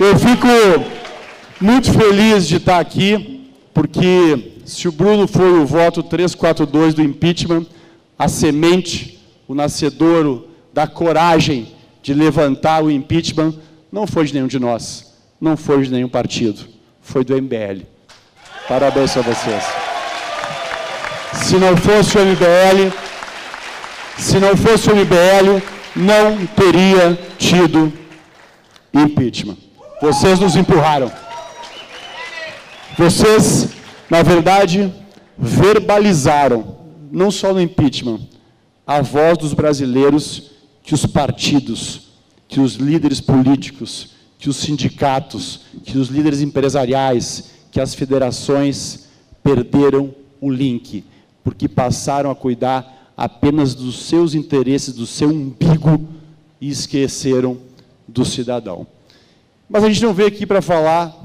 Eu fico muito feliz de estar aqui, porque se o Bruno foi o voto 342 do impeachment, a semente, o nascedouro da coragem de levantar o impeachment, não foi de nenhum de nós, não foi de nenhum partido, foi do MBL. Parabéns a vocês. Se não fosse o MBL, não teria tido impeachment. Vocês nos empurraram. Vocês, na verdade, verbalizaram, não só no impeachment, a voz dos brasileiros que os partidos, que os líderes políticos, que os sindicatos, que os líderes empresariais, que as federações perderam o link, porque passaram a cuidar apenas dos seus interesses, do seu umbigo, e esqueceram do cidadão. Mas a gente não veio aqui para falar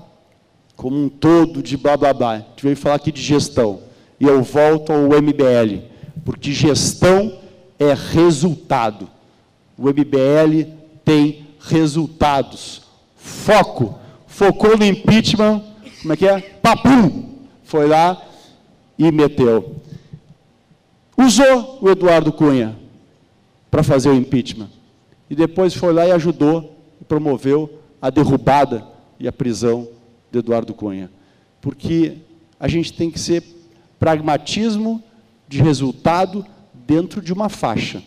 como um todo de blá, blá, blá. A gente veio falar aqui de gestão. E eu volto ao MBL, porque gestão é resultado. O MBL tem resultados. Foco. Focou no impeachment, como é que é? Papum! Foi lá e meteu. Usou o Eduardo Cunha para fazer o impeachment. E depois foi lá e ajudou e promoveu a derrubada e a prisão de Eduardo Cunha. Porque a gente tem que ser pragmatismo de resultado dentro de uma faixa.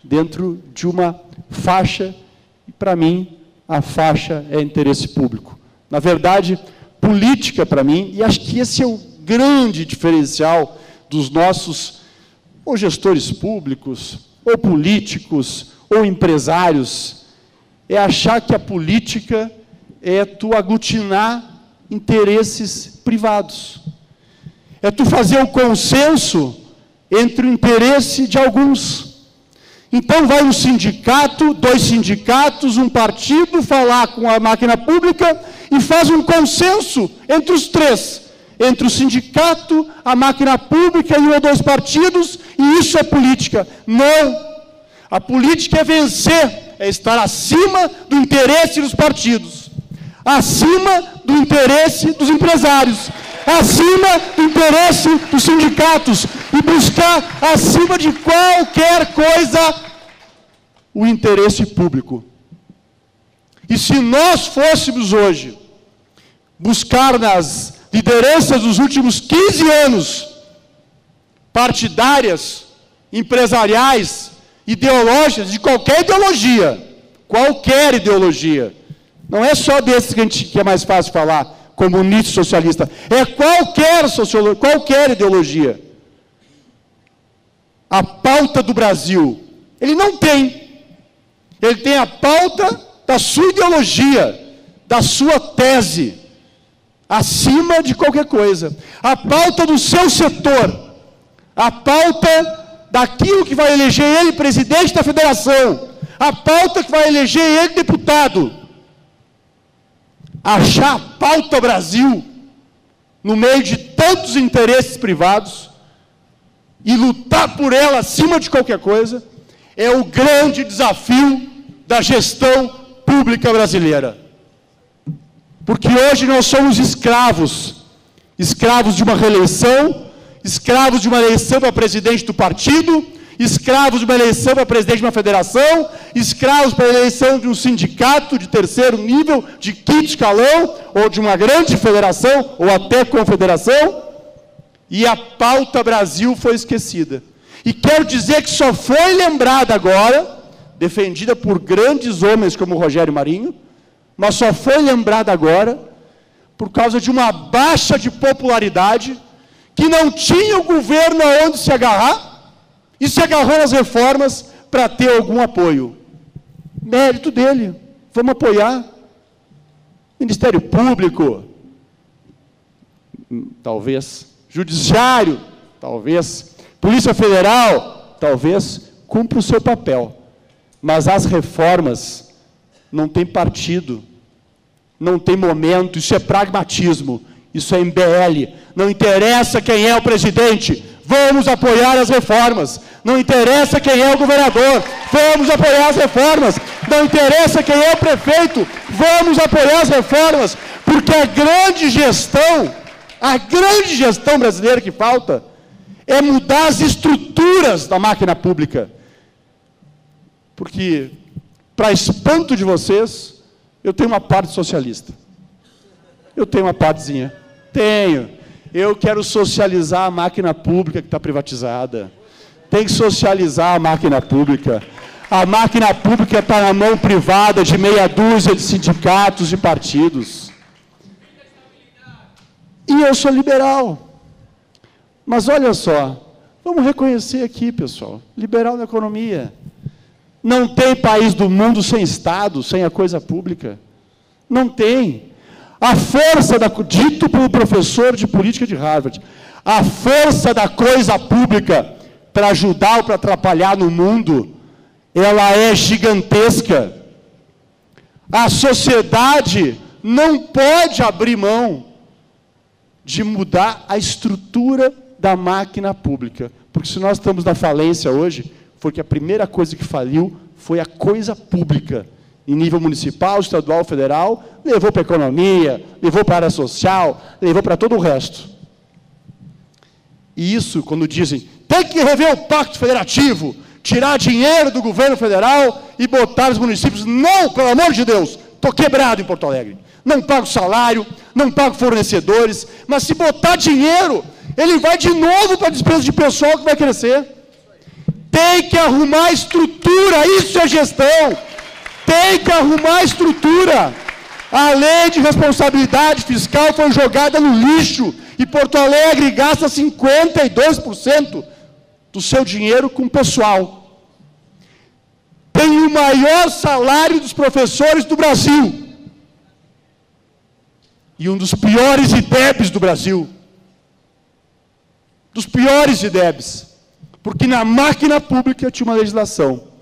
Dentro de uma faixa, e para mim, a faixa é interesse público. Na verdade, política para mim, e acho que esse é o grande diferencial dos nossos ou gestores públicos, ou políticos, ou empresários, é achar que a política é tu aglutinar interesses privados. É tu fazer o consenso entre o interesse de alguns. Então vai um sindicato, dois sindicatos, um partido falar com a máquina pública e faz um consenso entre os três. Entre o sindicato, a máquina pública e um ou dois partidos, e isso é política. Não! A política é vencer, é estar acima do interesse dos partidos, acima do interesse dos empresários, acima do interesse dos sindicatos, e buscar, acima de qualquer coisa, o interesse público. E se nós fôssemos hoje buscar nas lideranças dos últimos 15 anos, partidárias, empresariais, ideológicas, de qualquer ideologia, não é só desses que é mais fácil falar, comunista, socialista, é qualquer ideologia. A pauta do Brasil, ele não tem. Ele tem a pauta da sua ideologia, da sua tese, acima de qualquer coisa. A pauta do seu setor, a pauta daquilo que vai eleger ele presidente da federação, a pauta que vai eleger ele deputado. Achar a pauta Brasil no meio de tantos interesses privados e lutar por ela acima de qualquer coisa é o grande desafio da gestão pública brasileira. Porque hoje nós somos escravos de uma reeleição, escravos de uma eleição para presidente do partido, escravos de uma eleição para presidente de uma federação, escravos para a eleição de um sindicato de terceiro nível, de quinto escalão, ou de uma grande federação, ou até confederação, e a pauta Brasil foi esquecida. E quero dizer que só foi lembrada agora, defendida por grandes homens como o Rogério Marinho, mas só foi lembrada agora por causa de uma baixa de popularidade que não tinha o governo aonde se agarrar e se agarrou nas reformas para ter algum apoio. Mérito dele, vamos apoiar. Ministério Público, talvez. Judiciário, talvez. Polícia Federal, talvez. Cumpra o seu papel. Mas as reformas não tem partido, não tem momento, isso é pragmatismo, isso é MBL. Não interessa quem é o presidente, vamos apoiar as reformas. Não interessa quem é o governador, vamos apoiar as reformas. Não interessa quem é o prefeito, vamos apoiar as reformas. Porque a grande gestão brasileira que falta é mudar as estruturas da máquina pública. Porque, para espanto de vocês, eu tenho uma parte socialista. Eu tenho uma partezinha. Tenho. Eu quero socializar a máquina pública que está privatizada. Tem que socializar a máquina pública. A máquina pública está na mão privada de meia dúzia de sindicatos e partidos. E eu sou liberal. Mas olha só, vamos reconhecer aqui, pessoal, liberal na economia. Não tem país do mundo sem Estado, sem a coisa pública. Não tem. A força, dito pelo professor de política de Harvard, a força da coisa pública para ajudar ou para atrapalhar no mundo, ela é gigantesca. A sociedade não pode abrir mão de mudar a estrutura da máquina pública. Porque se nós estamos na falência hoje, foi que a primeira coisa que faliu foi a coisa pública. Em nível municipal, estadual, federal, levou para a economia, levou para a área social, levou para todo o resto. E isso, quando dizem, tem que rever o pacto federativo, tirar dinheiro do governo federal e botar os municípios. Não, pelo amor de Deus, estou quebrado em Porto Alegre. Não pago salário, não pago fornecedores, mas se botar dinheiro, ele vai de novo para a despesa de pessoal que vai crescer. Tem que arrumar estrutura, isso é gestão. Tem que arrumar estrutura. A lei de responsabilidade fiscal foi jogada no lixo e Porto Alegre gasta 52% do seu dinheiro com pessoal. Tem o maior salário dos professores do Brasil e um dos piores IDEBs do Brasil. Dos piores IDEBs. Porque na máquina pública tinha uma legislação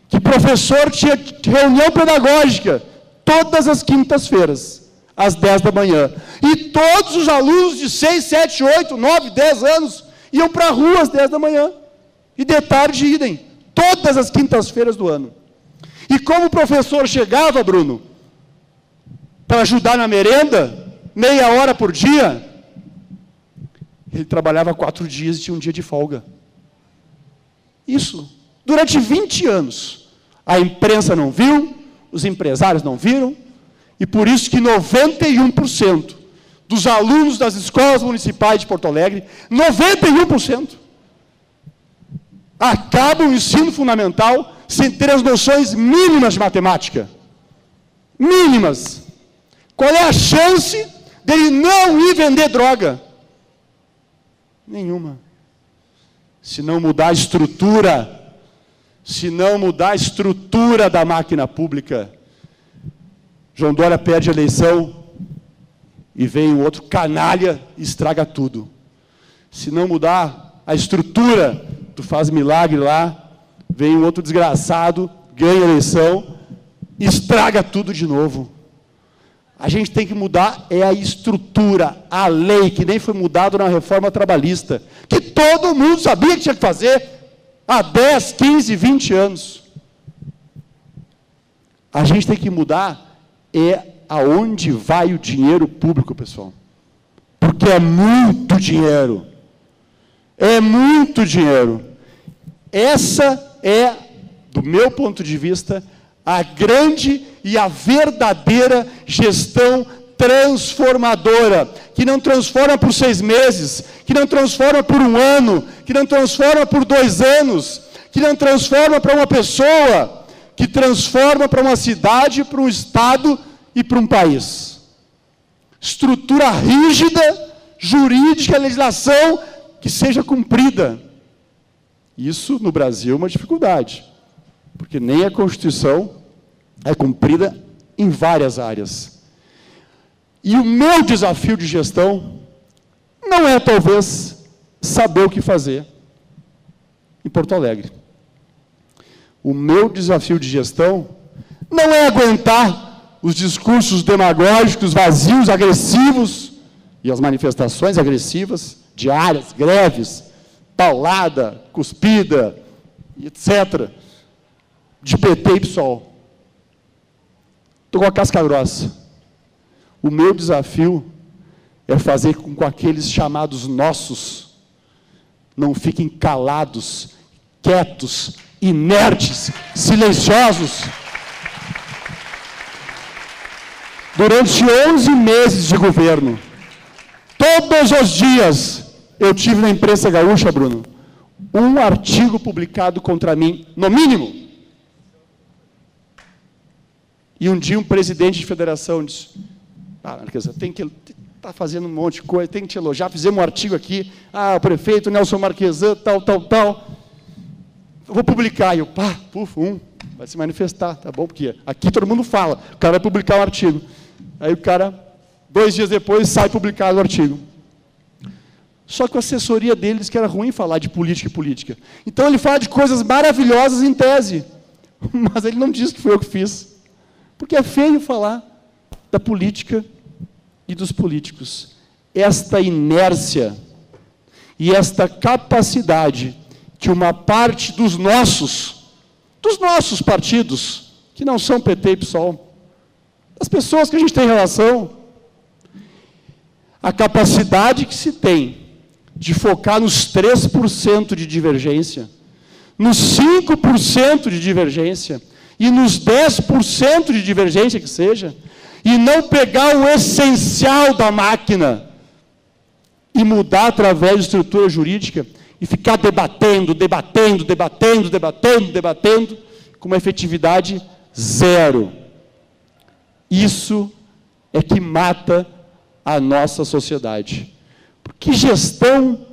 que professor tinha reunião pedagógica todas as quintas-feiras, às 10 da manhã. E todos os alunos de 6, 7, 8, 9, 10 anos iam para a rua às 10 da manhã. E de tarde idem, todas as quintas-feiras do ano. E como o professor chegava, Bruno, para ajudar na merenda, meia hora por dia, ele trabalhava 4 dias e tinha um dia de folga. Isso, durante 20 anos. A imprensa não viu, os empresários não viram, e por isso que 91% dos alunos das escolas municipais de Porto Alegre, 91%, acabam o ensino fundamental sem ter as noções mínimas de matemática. Mínimas. Qual é a chance dele não ir vender droga? Nenhuma. Se não mudar a estrutura, da máquina pública, João Dória perde a eleição e vem um outro canalha e estraga tudo. Se não mudar a estrutura, tu faz milagre lá, vem um outro desgraçado, ganha a eleição, estraga tudo de novo. A gente tem que mudar a estrutura, a lei, que nem foi mudada na reforma trabalhista, que todo mundo sabia que tinha que fazer há 10, 15, 20 anos. A gente tem que mudar aonde vai o dinheiro público, pessoal. Porque é muito dinheiro. É muito dinheiro. Essa é, do meu ponto de vista, a grande e a verdadeira gestão transformadora, que não transforma por 6 meses, que não transforma por 1 ano, que não transforma por 2 anos, que não transforma para uma pessoa, que transforma para uma cidade, para um estado e para um país. Estrutura rígida, jurídica, legislação que seja cumprida. Isso, no Brasil, é uma dificuldade, porque nem a Constituição é cumprida em várias áreas. E o meu desafio de gestão não é, talvez, saber o que fazer em Porto Alegre. O meu desafio de gestão não é aguentar os discursos demagógicos, vazios, agressivos, e as manifestações agressivas, diárias, greves, paulada, cuspida, etc., de PT e PSOL. Estou com a casca grossa. O meu desafio é fazer com que aqueles chamados nossos não fiquem calados, quietos, inertes, silenciosos. Durante 11 meses de governo, todos os dias, eu tive na imprensa gaúcha, Bruno, um artigo publicado contra mim, no mínimo. E um dia um presidente de federação disse, Marquesa, tem que estar fazendo um monte de coisa, tem que te elogiar, fizemos um artigo aqui, o prefeito Nelson Marquesan, tal. Eu vou publicar. E eu, vai se manifestar, tá bom? Porque aqui todo mundo fala, o cara vai publicar um artigo. Aí o cara, 2 dias depois, sai publicado o artigo. Só que a assessoria dele disse que era ruim falar de política e política. Então ele fala de coisas maravilhosas em tese, mas ele não diz que foi eu que fiz. Porque é feio falar da política e dos políticos. Esta inércia e esta capacidade que uma parte dos nossos partidos, que não são PT e PSOL, as pessoas que a gente tem relação, a capacidade que se tem de focar nos 3% de divergência, nos 5% de divergência, e nos 10% de divergência que seja, e não pegar o essencial da máquina e mudar através de estrutura jurídica e ficar debatendo, com uma efetividade zero. Isso é que mata a nossa sociedade. Porque gestão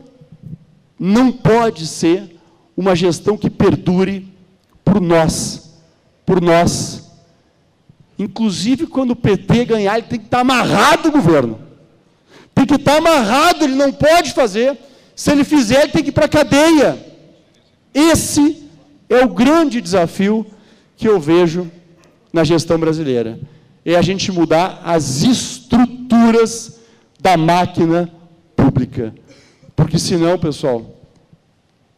não pode ser uma gestão que perdure por nós. Inclusive, quando o PT ganhar, ele tem que estar amarrado ao governo. Tem que estar amarrado, ele não pode fazer. Se ele fizer, ele tem que ir para a cadeia. Esse é o grande desafio que eu vejo na gestão brasileira. É a gente mudar as estruturas da máquina pública. Porque senão, pessoal,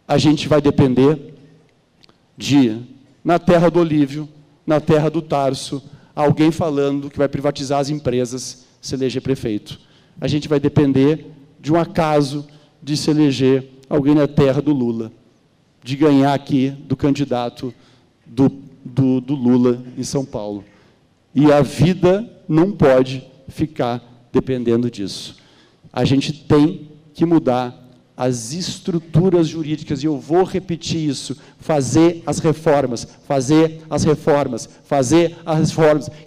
a gente vai depender de, na terra do Olívio, na terra do Tarso, alguém falando que vai privatizar as empresas, se eleger prefeito. A gente vai depender de um acaso de se eleger alguém na terra do Lula, de ganhar aqui do candidato do Lula em São Paulo. E a vida não pode ficar dependendo disso. A gente tem que mudar as estruturas jurídicas, e eu vou repetir isso, fazer as reformas,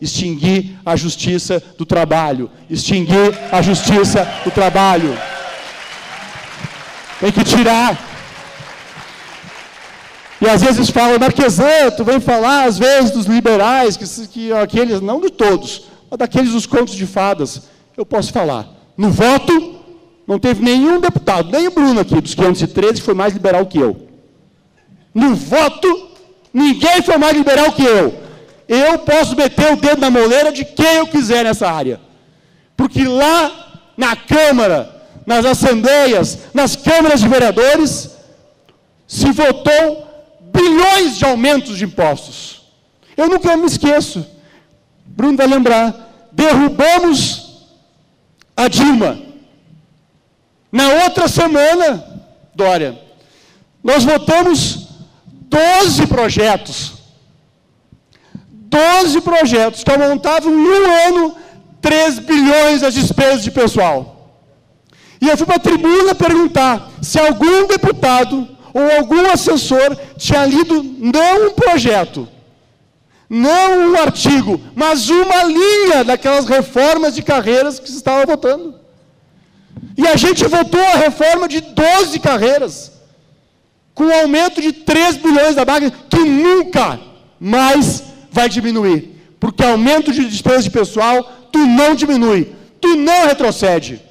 extinguir a justiça do trabalho, Tem que tirar. E às vezes falam, Marquesan, tu vem falar às vezes dos liberais, que aqueles, não de todos, mas daqueles dos contos de fadas. Eu posso falar. No voto, não teve nenhum deputado, nem o Bruno aqui, dos 513, que foi mais liberal que eu. No voto, ninguém foi mais liberal que eu. Eu posso meter o dedo na moleira de quem eu quiser nessa área. Porque lá na Câmara, nas assembleias, nas câmaras de vereadores, se votou bilhões de aumentos de impostos. Eu nunca me esqueço. Bruno vai lembrar. Derrubamos a Dilma. Na outra semana, Dória, nós votamos 12 projetos. 12 projetos que aumentavam em um ano 3 bilhões as despesas de pessoal. E eu fui para a tribuna perguntar se algum deputado ou algum assessor tinha lido não um projeto, não um artigo, mas uma linha daquelas reformas de carreiras que se estava votando. E a gente votou a reforma de 12 carreiras, com um aumento de 3 bilhões da máquina, que nunca mais vai diminuir. Porque aumento de despesa de pessoal, tu não diminui, tu não retrocede.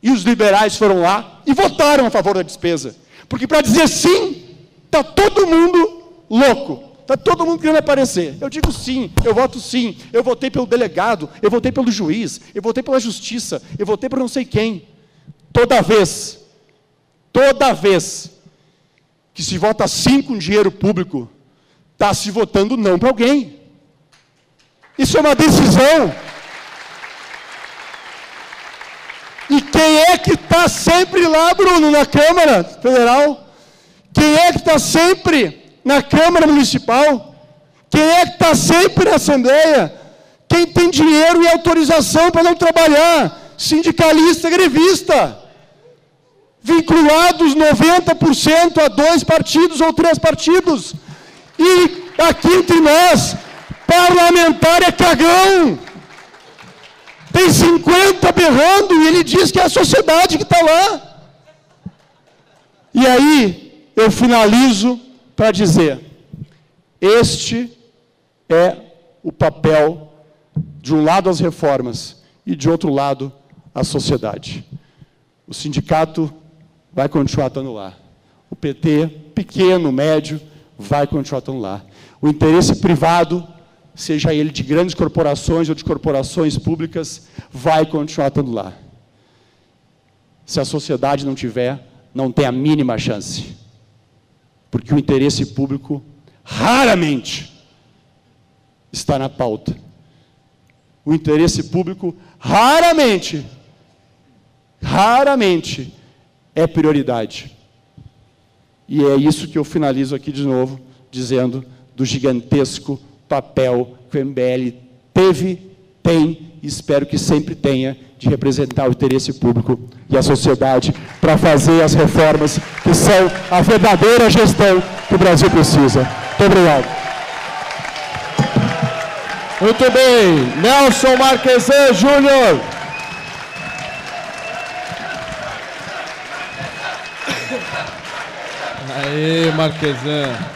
E os liberais foram lá e votaram a favor da despesa. Porque para dizer sim, está todo mundo louco. Está todo mundo querendo aparecer. Eu digo sim, eu voto sim. Eu votei pelo delegado, eu votei pelo juiz, eu votei pela justiça, eu votei por não sei quem. Toda vez Toda vez que se vota sim com dinheiro público, está se votando não para alguém. Isso é uma decisão. E quem é que está sempre lá, Bruno, na Câmara Federal? Quem é que está sempre na Câmara Municipal? Quem é que está sempre na Assembleia? Quem tem dinheiro e autorização para não trabalhar? Sindicalista, grevista. Vinculados 90% a 2 partidos ou 3 partidos. E aqui entre nós, parlamentar é cagão. Tem 50 berrando e ele diz que é a sociedade que está lá. E aí, eu finalizo para dizer, este é o papel, de um lado as reformas e de outro lado a sociedade. O sindicato vai continuar estando lá. O PT, pequeno, médio, vai continuar estando lá. O interesse privado, seja ele de grandes corporações ou de corporações públicas, vai continuar estando lá. Se a sociedade não tiver, não tem a mínima chance. Porque o interesse público, raramente, está na pauta. O interesse público, raramente, é prioridade. E é isso que eu finalizo aqui de novo, dizendo do gigantesco papel que o MBL teve, tem e espero que sempre tenha de representar o interesse público e a sociedade para fazer as reformas que são a verdadeira gestão que o Brasil precisa. Muito obrigado. Muito bem, Nelson Marquesan Júnior. Aê, Marquesan.